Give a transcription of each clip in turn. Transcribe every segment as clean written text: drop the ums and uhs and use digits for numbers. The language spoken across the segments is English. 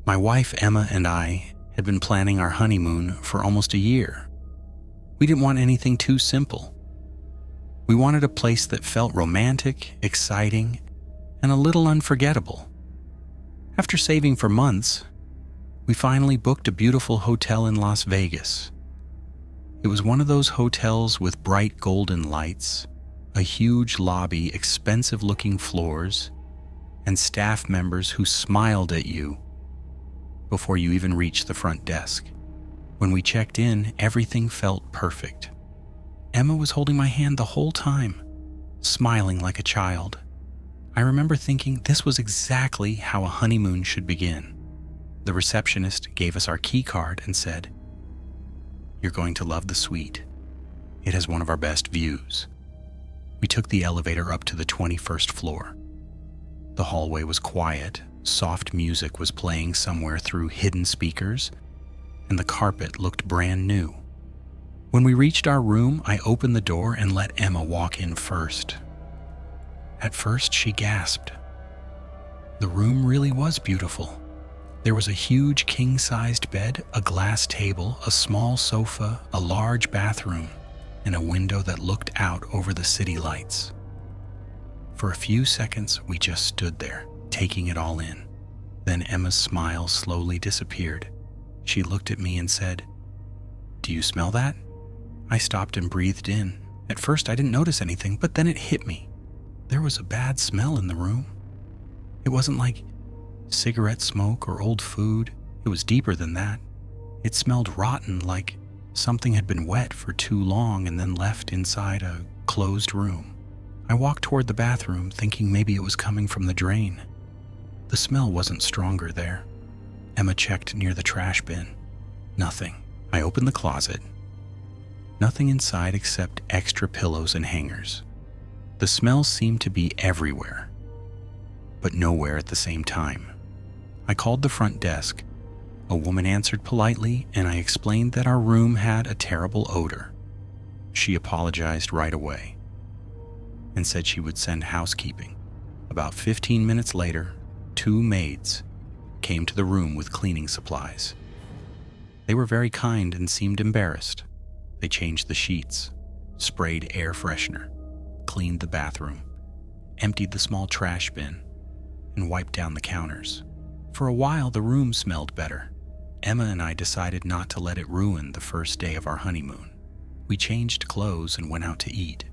My wife Emma and I had been planning our honeymoon for almost a year. We didn't want anything too simple. We wanted a place that felt romantic, exciting, and a little unforgettable. After saving for months, we finally booked a beautiful hotel in Las Vegas. It was one of those hotels with bright golden lights, a huge lobby, expensive-looking floors, and staff members who smiled at you before you even reached the front desk. When we checked in, everything felt perfect. Emma was holding my hand the whole time, smiling like a child. I remember thinking this was exactly how a honeymoon should begin. The receptionist gave us our key card and said, "You're going to love the suite. It has one of our best views." We took the elevator up to the 21st floor. The hallway was quiet. Soft music was playing somewhere through hidden speakers, and the carpet looked brand new. When we reached our room, I opened the door and let Emma walk in first. At first, she gasped. The room really was beautiful. There was a huge king-sized bed, a glass table, a small sofa, a large bathroom, and a window that looked out over the city lights. For a few seconds, we just stood there, taking it all in. Then Emma's smile slowly disappeared. She looked at me and said, "Do you smell that?" I stopped and breathed in. At first, I didn't notice anything, but then it hit me. There was a bad smell in the room. It wasn't like cigarette smoke or old food. It was deeper than that. It smelled rotten, like something had been wet for too long and then left inside a closed room. I walked toward the bathroom, thinking maybe it was coming from the drain. The smell wasn't stronger there. Emma checked near the trash bin. Nothing. I opened the closet. Nothing inside except extra pillows and hangers. The smell seemed to be everywhere, but nowhere at the same time. I called the front desk. A woman answered politely, and I explained that our room had a terrible odor. She apologized right away and said she would send housekeeping. About 15 minutes later, 2 maids came to the room with cleaning supplies. They were very kind and seemed embarrassed. They changed the sheets, sprayed air freshener, cleaned the bathroom, emptied the small trash bin, and wiped down the counters. For a while, the room smelled better. Emma and I decided not to let it ruin the first day of our honeymoon. We changed clothes and went out to eat.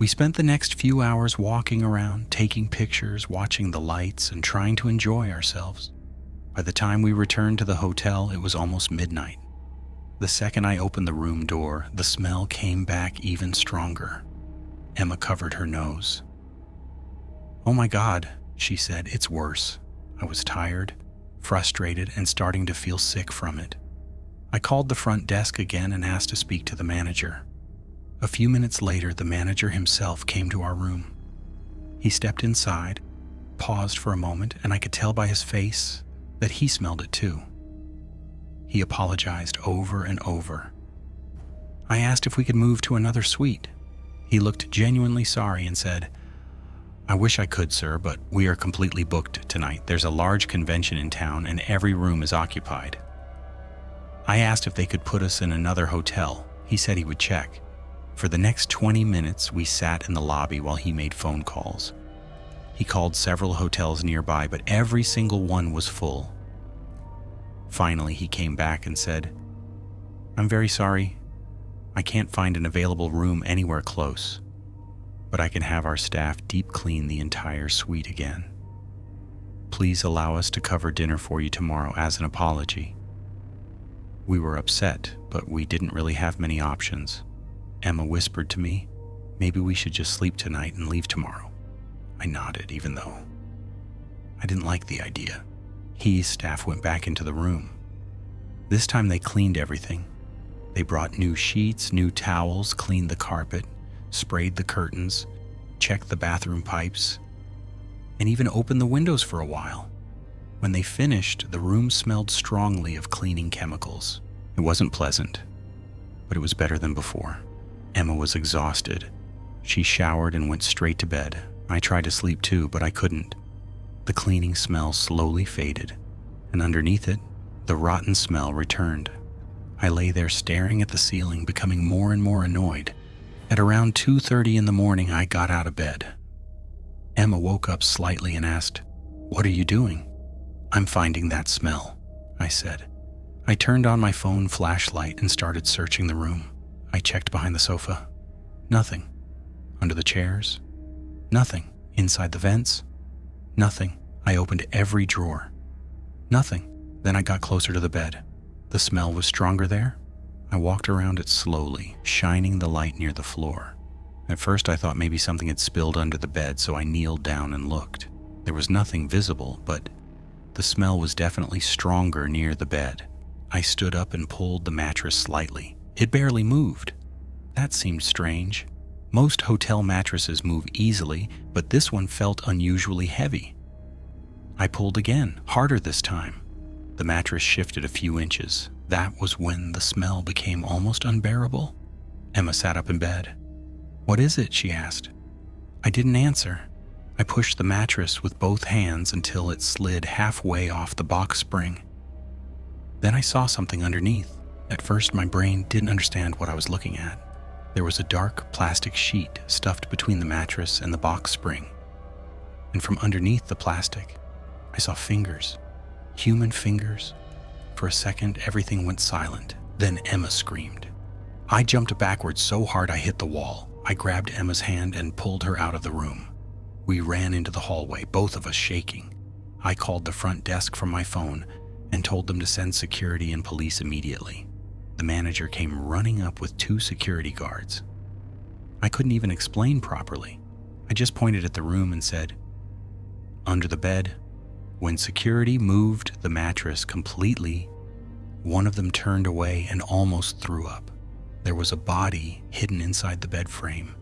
We spent the next few hours walking around, taking pictures, watching the lights, and trying to enjoy ourselves. By the time we returned to the hotel, it was almost midnight. The second I opened the room door, the smell came back even stronger. Emma covered her nose. "Oh my God," she said, "it's worse." I was tired, frustrated, and starting to feel sick from it. I called the front desk again and asked to speak to the manager. A few minutes later, the manager himself came to our room. He stepped inside, paused for a moment, and I could tell by his face that he smelled it too. He apologized over and over. I asked if we could move to another suite. He looked genuinely sorry and said, "I wish I could, sir, but we are completely booked tonight. There's a large convention in town and every room is occupied." I asked if they could put us in another hotel. He said he would check. For the next 20 minutes, we sat in the lobby while he made phone calls. He called several hotels nearby, but every single one was full. Finally, he came back and said, "I'm very sorry. I can't find an available room anywhere close, but I can have our staff deep clean the entire suite again. Please allow us to cover dinner for you tomorrow as an apology." We were upset, but we didn't really have many options. Emma whispered to me, "Maybe we should just sleep tonight and leave tomorrow." I nodded, even though I didn't like the idea. His staff went back into the room. This time they cleaned everything. They brought new sheets, new towels, cleaned the carpet, sprayed the curtains, checked the bathroom pipes, and even opened the windows for a while. When they finished, the room smelled strongly of cleaning chemicals. It wasn't pleasant, but it was better than before. Emma was exhausted. She showered and went straight to bed. I tried to sleep too, but I couldn't. The cleaning smell slowly faded. and underneath it, the rotten smell returned. I lay there staring at the ceiling, becoming more and more annoyed. At around 2:30 in the morning, I got out of bed. Emma woke up slightly and asked, "What are you doing?" "I'm finding that smell," I said. I turned on my phone flashlight and started searching the room. I checked behind the sofa. Nothing. Under the chairs? Nothing. Inside the vents? Nothing. I opened every drawer. Nothing. Then I got closer to the bed. The smell was stronger there. I walked around it slowly, shining the light near the floor. At first I thought maybe something had spilled under the bed, so I kneeled down and looked. There was nothing visible, but the smell was definitely stronger near the bed. I stood up and pulled the mattress slightly. It barely moved. That seemed strange. Most hotel mattresses move easily, but this one felt unusually heavy. I pulled again, harder this time. The mattress shifted a few inches. That was when the smell became almost unbearable. Emma sat up in bed. "What is it?" she asked. I didn't answer. I pushed the mattress with both hands until it slid halfway off the box spring. Then I saw something underneath. At first, my brain didn't understand what I was looking at. There was a dark plastic sheet stuffed between the mattress and the box spring. And from underneath the plastic, I saw fingers. Human fingers. For a second, everything went silent. Then Emma screamed. I jumped backwards so hard I hit the wall. I grabbed Emma's hand and pulled her out of the room. We ran into the hallway, both of us shaking. I called the front desk from my phone and told them to send security and police immediately. The manager came running up with 2 security guards. I couldn't even explain properly. I just pointed at the room and said, "Under the bed." When security moved the mattress completely, one of them turned away and almost threw up. There was a body hidden inside the bed frame.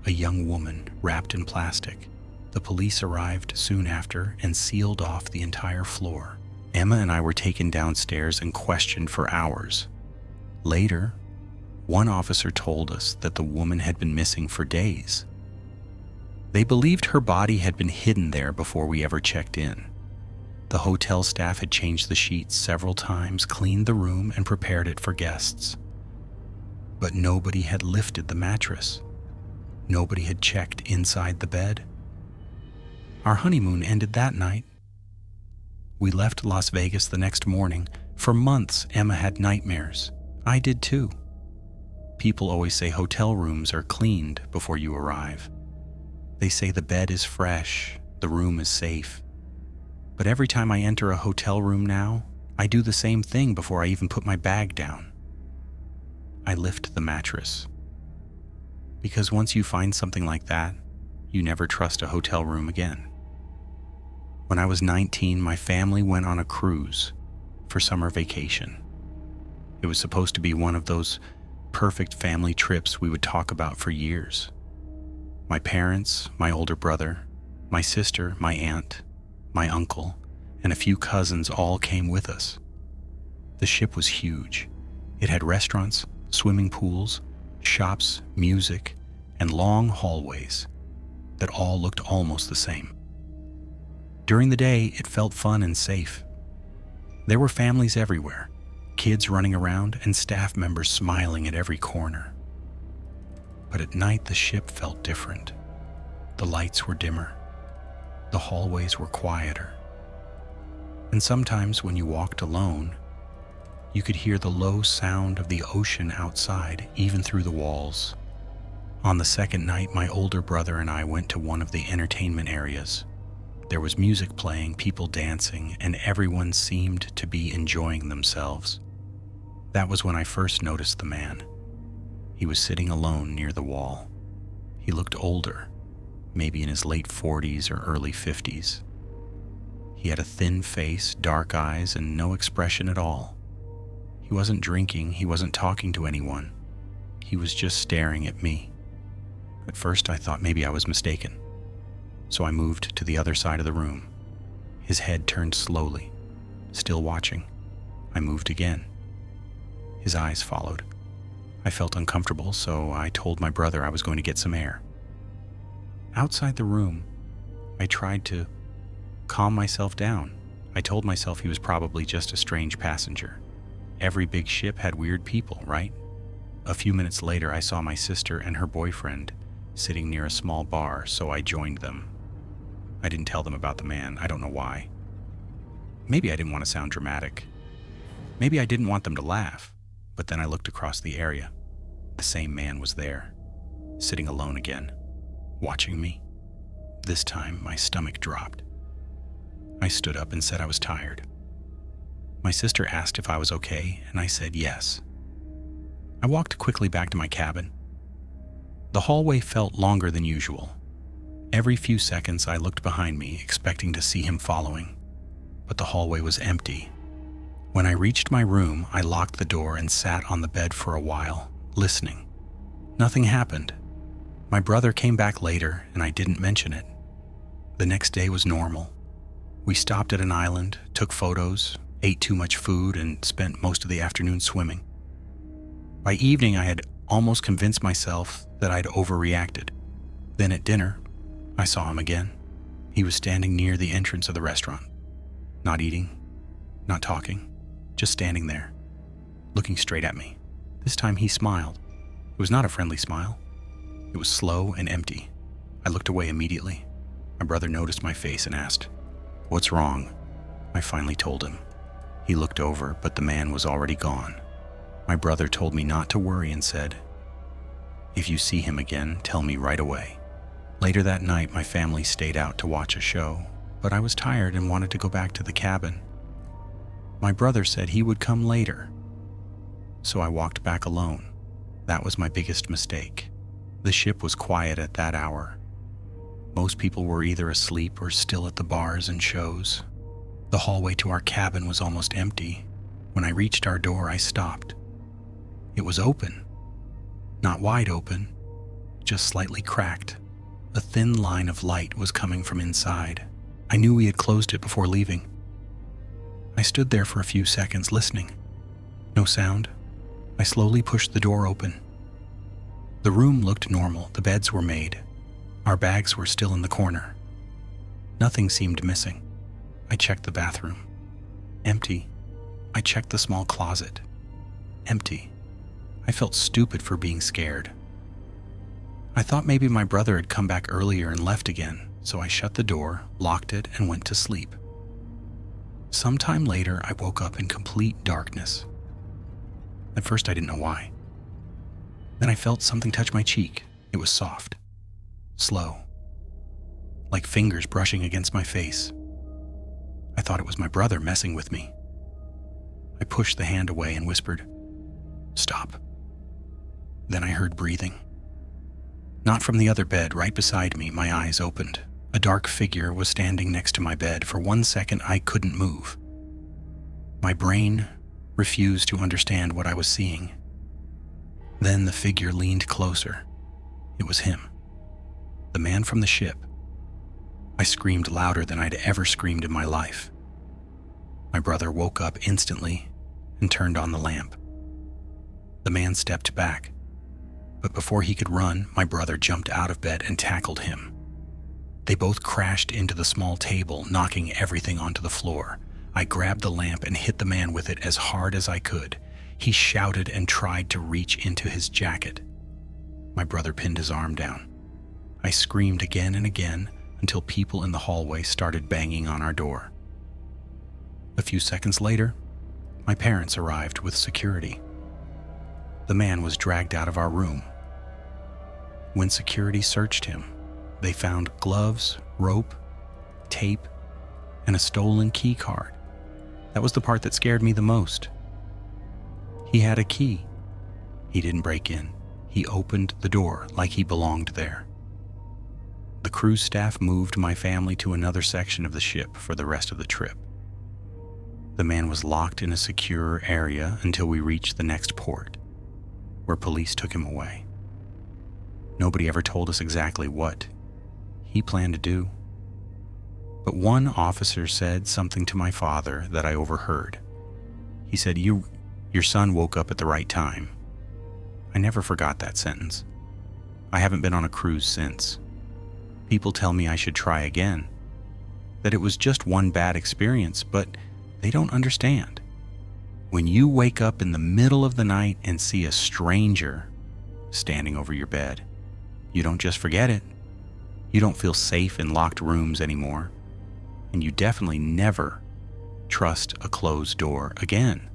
A young woman wrapped in plastic. The police arrived soon after and sealed off the entire floor. Emma and I were taken downstairs and questioned for hours. Later, one officer told us that the woman had been missing for days. They believed her body had been hidden there before we ever checked in. The hotel staff had changed the sheets several times, cleaned the room, and prepared it for guests. But nobody had lifted the mattress. Nobody had checked inside the bed. Our honeymoon ended that night. We left Las Vegas the next morning. For months, Emma had nightmares. I did too. People always say hotel rooms are cleaned before you arrive. They say the bed is fresh, the room is safe. But every time I enter a hotel room now, I do the same thing before I even put my bag down. I lift the mattress. Because once you find something like that, you never trust a hotel room again. When I was 19, my family went on a cruise for summer vacation. It was supposed to be one of those perfect family trips we would talk about for years. My parents, my older brother, my sister, my aunt, my uncle, and a few cousins all came with us. The ship was huge. It had restaurants, swimming pools, shops, music, and long hallways that all looked almost the same. During the day, it felt fun and safe. There were families everywhere, kids running around and staff members smiling at every corner. But at night, the ship felt different. The lights were dimmer. The hallways were quieter. And sometimes when you walked alone, you could hear the low sound of the ocean outside, even through the walls. On the second night, my older brother and I went to one of the entertainment areas. There was music playing, people dancing, and everyone seemed to be enjoying themselves. That was when I first noticed the man. He was sitting alone near the wall. He looked older, maybe in his late 40s or early 50s. He had a thin face, dark eyes, and no expression at all. He wasn't drinking, he wasn't talking to anyone. He was just staring at me. At first I thought maybe I was mistaken, so I moved to the other side of the room. His head turned slowly, still watching. I moved again. His eyes followed. I felt uncomfortable, so I told my brother I was going to get some air. Outside the room, I tried to calm myself down. I told myself he was probably just a strange passenger. Every big ship had weird people, right? A few minutes later, I saw my sister and her boyfriend sitting near a small bar, so I joined them. I didn't tell them about the man. I don't know why. Maybe I didn't want to sound dramatic. Maybe I didn't want them to laugh. But then I looked across the area. The same man was there, sitting alone again, watching me. This time, my stomach dropped. I stood up and said I was tired. My sister asked if I was okay, and I said yes. I walked quickly back to my cabin. The hallway felt longer than usual. Every few seconds, I looked behind me, expecting to see him following, but the hallway was empty. When I reached my room, I locked the door and sat on the bed for a while, listening. Nothing happened. My brother came back later, and I didn't mention it. The next day was normal. We stopped at an island, took photos, ate too much food, and spent most of the afternoon swimming. By evening, I had almost convinced myself that I'd overreacted. Then at dinner, I saw him again. He was standing near the entrance of the restaurant, not eating, not talking, just standing there, looking straight at me. This time he smiled. It was not a friendly smile. It was slow and empty. I looked away immediately. My brother noticed my face and asked, "What's wrong?" I finally told him. He looked over, but the man was already gone. My brother told me not to worry and said, "If you see him again, tell me right away." Later that night, my family stayed out to watch a show, but I was tired and wanted to go back to the cabin. My brother said he would come later, so I walked back alone. That was my biggest mistake. The ship was quiet at that hour. Most people were either asleep or still at the bars and shows. The hallway to our cabin was almost empty. When I reached our door, I stopped. It was open. Not wide open, just slightly cracked. A thin line of light was coming from inside. I knew we had closed it before leaving. I stood there for a few seconds listening. No sound. I slowly pushed the door open. The room looked normal. The beds were made. Our bags were still in the corner. Nothing seemed missing. I checked the bathroom. Empty. I checked the small closet. Empty. I felt stupid for being scared. I thought maybe my brother had come back earlier and left again, so I shut the door, locked it, and went to sleep. Sometime later, I woke up in complete darkness. At first, I didn't know why. Then I felt something touch my cheek. It was soft, slow, like fingers brushing against my face. I thought it was my brother messing with me. I pushed the hand away and whispered, "Stop." Then I heard breathing. Not from the other bed, right beside me. My eyes opened. A dark figure was standing next to my bed. For 1 second, I couldn't move. My brain refused to understand what I was seeing. Then the figure leaned closer. It was him, the man from the ship. I screamed louder than I'd ever screamed in my life. My brother woke up instantly and turned on the lamp. The man stepped back, but before he could run, my brother jumped out of bed and tackled him. They both crashed into the small table, knocking everything onto the floor. I grabbed the lamp and hit the man with it as hard as I could. He shouted and tried to reach into his jacket. My brother pinned his arm down. I screamed again and again until people in the hallway started banging on our door. A few seconds later, my parents arrived with security. The man was dragged out of our room. When security searched him, they found gloves, rope, tape, and a stolen key card. That was the part that scared me the most. He had a key. He didn't break in. He opened the door like he belonged there. The cruise staff moved my family to another section of the ship for the rest of the trip. The man was locked in a secure area until we reached the next port, where police took him away. Nobody ever told us exactly what he planned to do. But one officer said something to my father that I overheard. He said, Your son woke up at the right time." I never forgot that sentence. I haven't been on a cruise since. People tell me I should try again. that it was just one bad experience, but they don't understand. When you wake up in the middle of the night and see a stranger standing over your bed, you don't just forget it. You don't feel safe in locked rooms anymore. And you definitely never trust a closed door again.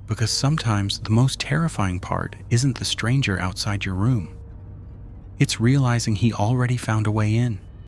Because sometimes the most terrifying part isn't the stranger outside your room. It's realizing he already found a way in.